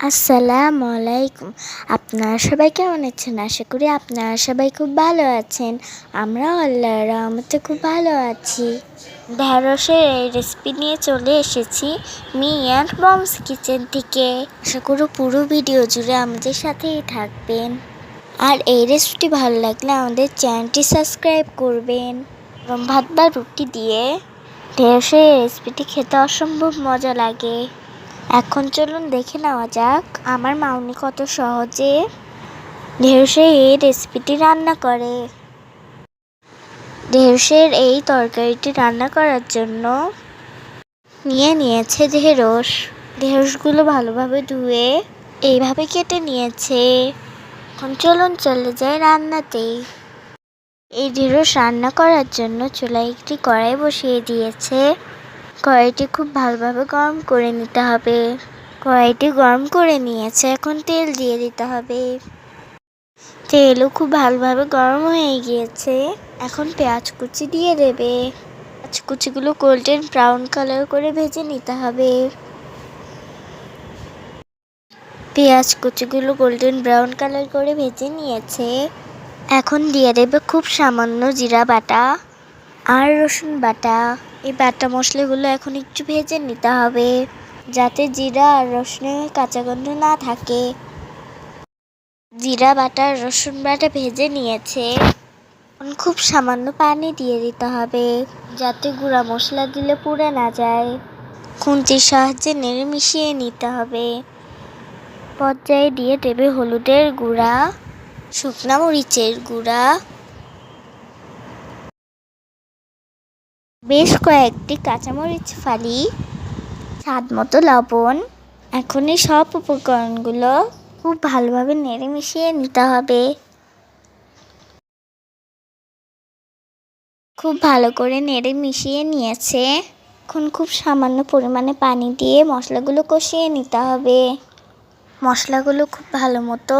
আসসালামু আলাইকুম। আপনারা সবাই কেমন আছেন? আশা করি আপনারা সবাই খুব ভালো আছেন। আমরাও আল্লাহর রহমতে খুব ভালো আছি। ঢেঁড়সের এই রেসিপি নিয়ে চলে এসেছি মি অ্যান্ড মমস কিচেন থেকে। আশা করি পুরো ভিডিও জুড়ে আমাদের সাথেই থাকবেন। আর এই রেসিপিটি ভালো লাগলে আমাদের চ্যানেলটি সাবস্ক্রাইব করবেন। এবং ভাত বা রুটি দিয়ে ঢেঁড়সের এই রেসিপিটি খেতে অসম্ভব মজা লাগে। এখন চলুন দেখে নেওয়া যাক আমার মাউনি কত সহজে ঢেঁড়সের এই রেসিপিটি রান্না করে। ঢেঁড়সের এই তরকারিটি রান্না করার জন্য নিয়েছে ঢেঁড়সগুলো ভালোভাবে ধুয়ে এইভাবে কেটে নিয়েছে। এখন চলুন চলে যাই রান্নাতে। এই ঢেঁড়স রান্না করার জন্য চুলায় একটি কড়াই বসিয়ে দিয়েছে। কড়াইটি খুব ভালোভাবে গরম করে নিতে হবে। কড়াইটি গরম করে নিয়েছে, এখন তেল দিয়ে দিতে হবে। তেলও খুব ভালোভাবে গরম হয়ে গিয়েছে, এখন পেঁয়াজ কুচি দিয়ে দেবে। পেঁয়াজ কুচিগুলো গোল্ডেন ব্রাউন কালার করে ভেজে নিতে হবে। পেঁয়াজ কুচিগুলো গোল্ডেন ব্রাউন কালার করে ভেজে নিয়েছে, এখন দিয়ে দেবে খুব সামান্য জিরা বাটা আর রসুন বাটা। এই বাটা মশলাগুলো এখন একটু ভেজে নিতে হবে, যাতে জিরা আর রসুনের কাঁচা গন্ধ না থাকে। জিরা বাটা আর রসুন বাটা ভেজে নিয়েছে, এখন খুব সামান্য পানি দিয়ে দিতে হবে, যাতে গুঁড়া মশলা দিলে পুড়ে না যায়। খুন্তির সাহায্যে নেড়ে মিশিয়ে নিতে হবে। পর্যায়ে দিয়ে দেবে হলুদের গুঁড়া, শুকনা মরিচের গুঁড়া, বেশ কয়েকটি কাঁচামরিচ ফালি, স্বাদ মতো লবণ। এখন এই সব উপকরণগুলো খুব ভালোভাবে নেড়ে মিশিয়ে নিতে হবে। খুব ভালো করে নেড়ে মিশিয়ে নিয়েছে, এখন খুব সামান্য পরিমাণে পানি দিয়ে মশলাগুলো কষিয়ে নিতে হবে। মশলাগুলো খুব ভালো মতো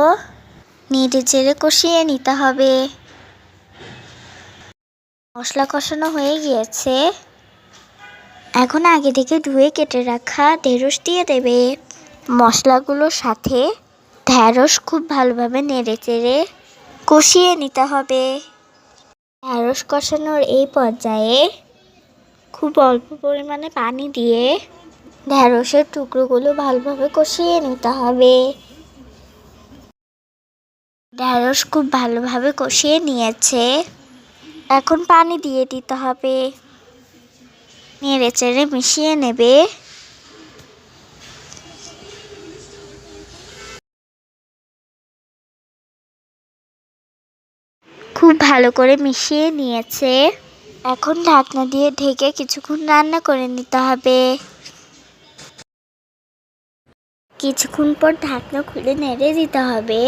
নেড়ে চেড়ে কষিয়ে নিতে হবে। মশলা কষানো হয়ে গিয়েছে, এখন আগে থেকে ধুয়ে কেটে রাখা ঢেঁড়স দিয়ে দেবে। মশলাগুলোর সাথে ঢেঁড়স খুব ভালোভাবে নেড়ে চেড়ে কষিয়ে নিতে হবে। ঢেঁড়স কষানোর এই পর্যায়ে খুব অল্প পরিমাণে পানি দিয়ে ঢেঁড়সের টুকরোগুলো ভালোভাবে কষিয়ে নিতে হবে। ঢেঁড়স খুব ভালোভাবে কষিয়ে নিয়েছে, এখন পানি দিয়ে দিতে হবে। নেড়ে চেড়ে মিশিয়ে নেবে। খুব ভালো করে মিশিয়ে নিয়েছে, এখন ঢাকনা দিয়ে ঢেকে কিছুক্ষণ রান্না করে নিতে হবে। কিছুক্ষণ পর ঢাকনা খুলে নেড়ে দিতে হবে।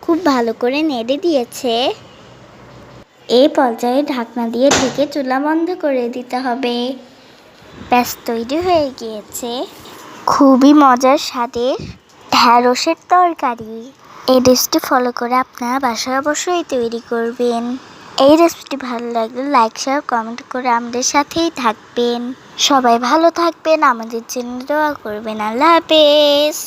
খুব ভালো করে নেড়ে দিয়েছে, এই পর্যায়ে ঢাকনা দিয়ে ঢেকে চুলা বন্ধ করে দিতে হবে। ব্যাস তৈরি হয়ে গিয়েছে খুবই মজার স্বাদের ঢেঁড়সের তরকারি। এই রেসিপি ফলো করে আপনারা বাসায় অবশ্যই তৈরি করবেন। এই রেসিপিটি ভালো লাগলে লাইক শেয়ার কমেন্ট করে আমাদের সাথেই থাকবেন। সবাই ভালো থাকবেন, আমাদের জন্য দোয়া করবেন। আল্লাহ হাফেজ।